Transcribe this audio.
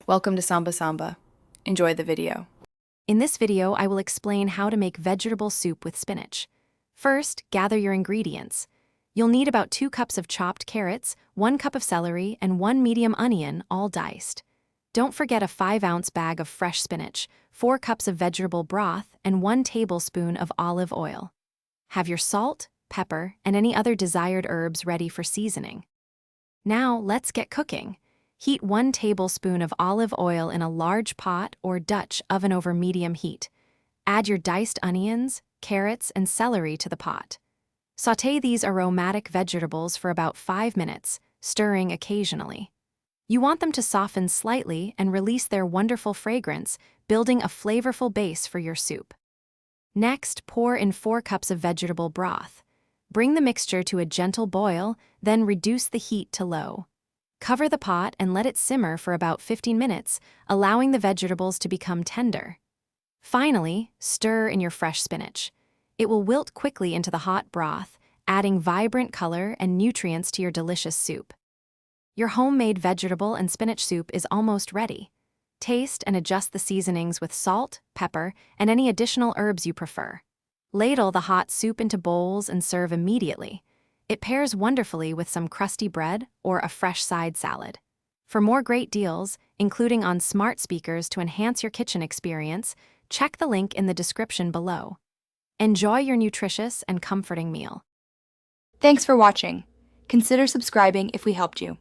Welcome to Samba Samba. Enjoy the video. In this video, I will explain how to make vegetable soup with spinach. First, gather your ingredients. You'll need about 2 cups of chopped carrots, 1 cup of celery, and 1 medium onion, all diced. Don't forget a 5-ounce bag of fresh spinach, 4 cups of vegetable broth, and 1 tablespoon of olive oil. Have your salt, pepper, and any other desired herbs ready for seasoning. Now, let's get cooking. Heat 1 tablespoon of olive oil in a large pot or Dutch oven over medium heat. Add your diced onions, carrots, and celery to the pot. Sauté these aromatic vegetables for about 5 minutes, stirring occasionally. You want them to soften slightly and release their wonderful fragrance, building a flavorful base for your soup. Next, pour in 4 cups of vegetable broth. Bring the mixture to a gentle boil, then reduce the heat to low. Cover the pot and let it simmer for about 15 minutes, allowing the vegetables to become tender. Finally, stir in your fresh spinach. It will wilt quickly into the hot broth, adding vibrant color and nutrients to your delicious soup. Your homemade vegetable and spinach soup is almost ready. Taste and adjust the seasonings with salt, pepper, and any additional herbs you prefer. Ladle the hot soup into bowls and serve immediately. It pairs wonderfully with some crusty bread or a fresh side salad. For more great deals, including on smart speakers to enhance your kitchen experience, check the link in the description below. Enjoy your nutritious and comforting meal. Thanks for watching. Consider subscribing if we helped you.